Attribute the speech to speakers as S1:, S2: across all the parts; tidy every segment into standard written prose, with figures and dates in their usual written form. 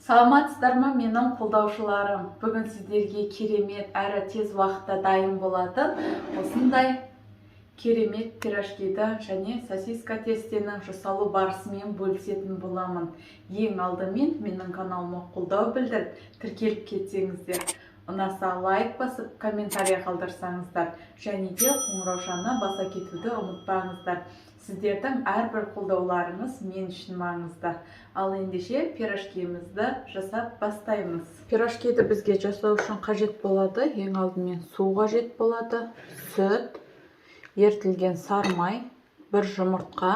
S1: Саламатсыздар ма менің қолдаушыларым? Бүгін сіздерге керемет әрі тез уақытта дайын болатын осындай керемет пирожкиді және сосиска тестенің жасалу барысымен бөлісетін боламын. Ең алдымен менің каналыма қолдау білдіріп, тіркеліп кетсеңіздер, ұнаса лайк басып, комментарий қалдырсаңыздар, және де қоңыраушаны баса кетуді ұмытпаңыздар. Сіздердің әрбір қолдауларыңыз мен үшін маңызды. Ал ендеше пирожкимізді жасап бастаймыз. Пирожкиді бізге жасау үшін қажет болады. Ең алдымен су қажет болады, сүт, ертілген сары май, бір жұмыртқа,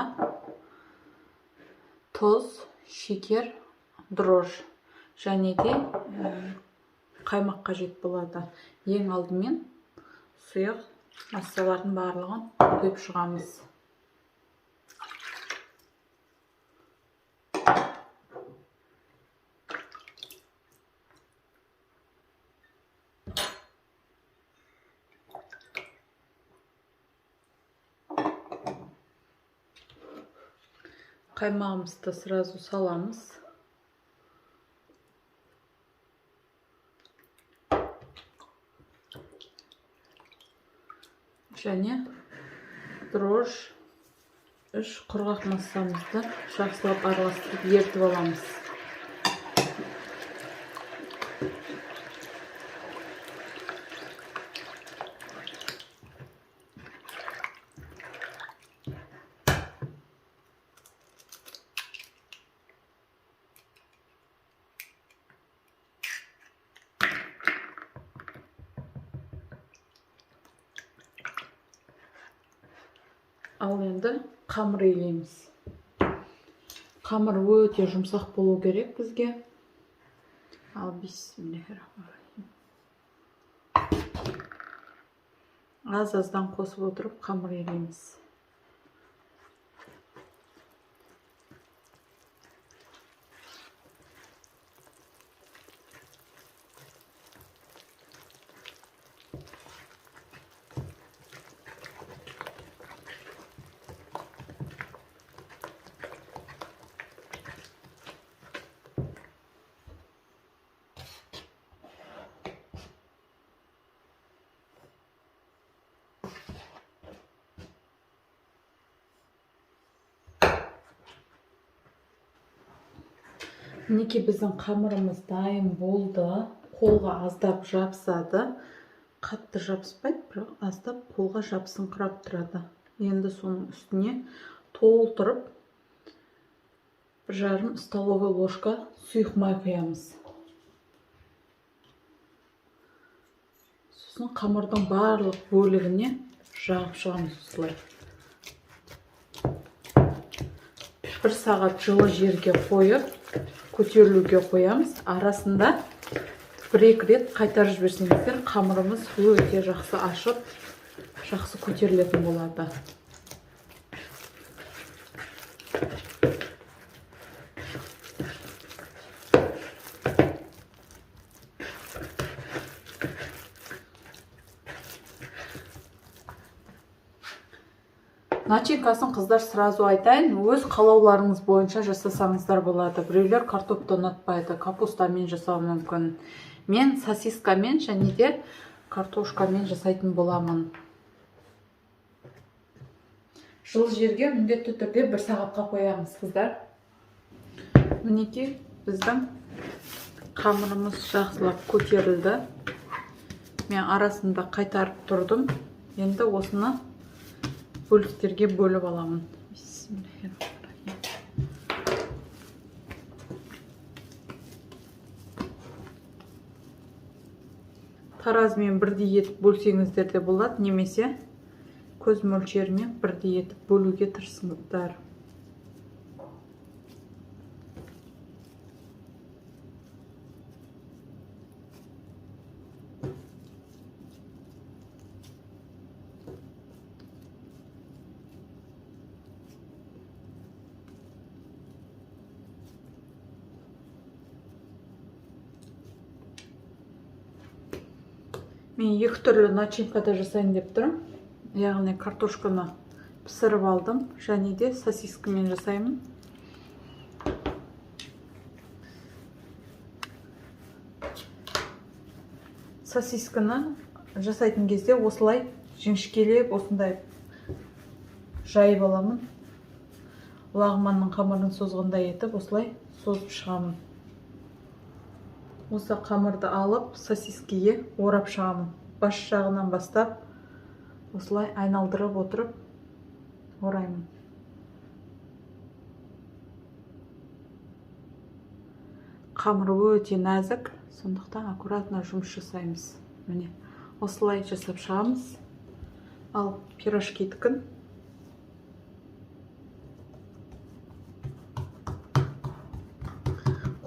S1: тұз, шекер, дрожж және де қаймақ қажет болады. Ең алдымен сұйық массалардың барлығын құйып шығамыз. Қаймағымызды сразу саламыз. Және дрожж, құрғақ массамызды жақсылап араластырып ертіп аламыз. Ал енді қамыр илейміз. Қамыр өте жұмсақ болу керек бізге. Ал бисмиллахиррахманиррахим. Аз-аздан қосып отырып қамыр илейміз. Мінекей біздің қамырымыз дайын болды. Қолға аздап жабысады. Қатты жабыспайды, бірақ аздап қолға жабысыңқырап тұрады. Енді соның үстіне толтырып 1,5 столовый ложка сұйық май құямыз. Сосын қамырдың барлық бөлігіне жағып шығамыз осылай. 1 сағат жылы жерге қойып, көтерілуге қоямыз. Арасында 1-2 рет қайтарып жіберсеңіздер, қамырымыз өте жақсы ашып, жақсы көтерілетін болады. Начинкасын қыздар сразу айтайын, өз қалауларыңыз бойынша жасасаңыздар болады. Біреулер картопты ұнатпайды, капустамен жасау мүмкін. Мен сосискамен және де картошкамен жасайтын боламын. Жылы жерге міндетті түрде 1 сағатқа қоямыз, қыздар. Мінекей біздің қамырымыз жақсылап көтерілді. Мен арасында қайтарып тұрдым. Енді осыны бөліктерге бөліп аламын. Таразымен бірдей етіп бөлсеңіздер де болады, немесе көз мөлшерімен бірдей етіп бөлуге тырысыңыздар. Мен 2 түрлі начинкада жасайын деп тұрмын. Яғни картошканы пісіріп алдым, және де сосискамен жасаймын. сосисканы жасайтын кезде осылай жіңішкелеп осындай жайып аламын. Лағманның қамырын созғандай етіп осылай созып шығамын. Осы қамырды алып сосискеге орап шығамын. Бас жағынан бастап осылай айналдырып отырып ораймын. Қамыр өте нәзік, сондықтан аккуратно жұмыс жасаймыз. Міне, осылай жасап шығамыз. Ал пирожкиткін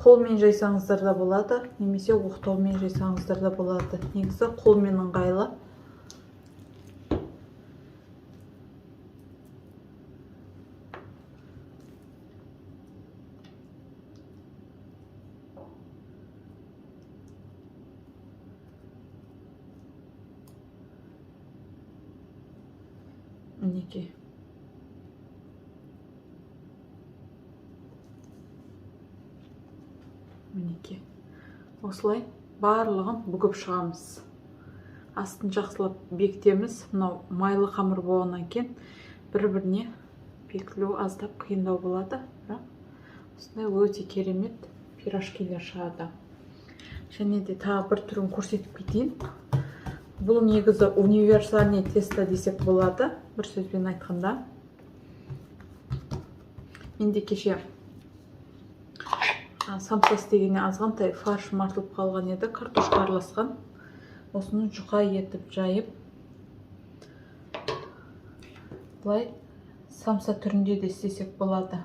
S1: қолмен жайсаңыздар да болады, немесе оқтаумен жайсаңыздар да болады. Негізі қолмен ыңғайлы. Мінекей. Мінекей. Осылай барлығын бүгіп шығамыз. Астын жақсылап бекітеміз. Мынау майлы қамыр болғаннан кейін бір-біріне бекітілу аздап қиындау болады. Осындай өте керемет пирожкилер шығады. Және де тағы бір түрін көрсетіп кетейін. Бұл негізі универсальный тесто десек болады, бір сөзбен айтқанда. Менде кеше самса істегенде азғантай фарш мартылып қалған еді, картошка араласқан. Осыны жұқа етіп жайып, былай самса түрінде де істесек болады.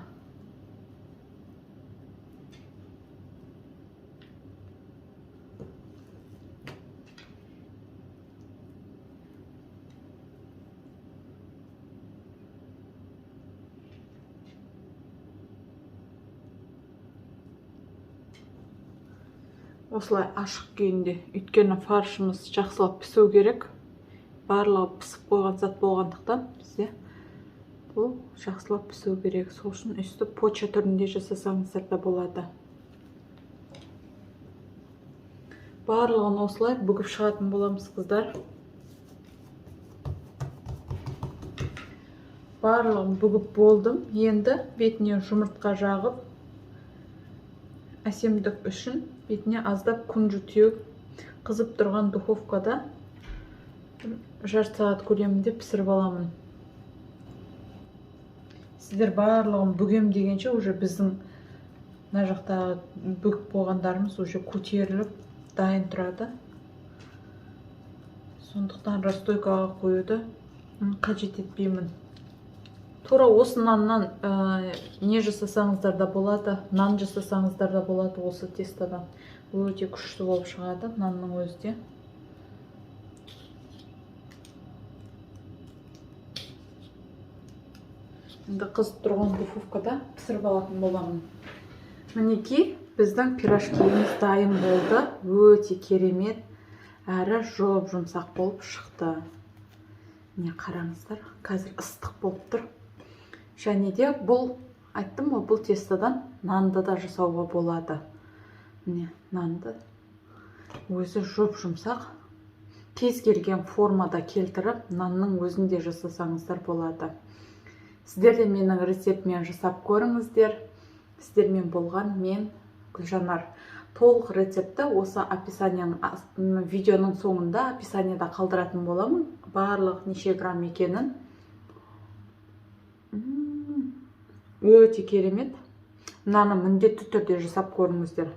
S1: Осылай ашық күйінде, өйткені фаршымыз жақсылап пісу керек. Барлығы пісіп қойған зат болғандықтан бізде бұл жақсылап пісу керек. Сол үшін үсті поча түрінде жасасаңыздар да болады. Барлығын осылай бүгіп шығатын боламыз, қыздар. Барлығын бүгіп болдым. Енді бетіне жұмыртқа жағып, әсемдік үшін бетіне аздап күнжіт теуіп, қызып тұрған духовкада жарты сағат көлемінде пісіріп аламын. Сіздер барлығын бүгем дегенше уже біздің мына жақта бүгіп болғандарымыз уже көтеріліп дайын тұрады. Сондықтан расстойкаға қоюды қажет етпеймін. Тура осы наннан не жасасаңыздар да болады, нан жасасаңыздар да болады осы тестодан. Өте күшті болып шығады нанның өзі де. Енді қызып тұрған духовкада пісіріп алатын боламын. Мінекей, біздің пирожкиіміз дайын болды. Өте керемет, әрі жұмсақ болып шықты. Міне қараңыздар, қазір ыстық болып тұр. Және де бұл, айттым ғой, бұл тестодан нанды да жасауға болады. Міне, нанды өзі жұмсақ. Кез келген формада келтіріп, нанның өзінде жасасаңыздар болады. Сіздер де менің рецептімен жасап көріңіздер. Сіздермен болған мен Гүлжанар. Толық рецепті осы видеоның соңында описанияда қалдыратын боламын. Барлық неше грамм екенін. Өте керемет. Мынаны міндетті түрде жасап көріңіздер.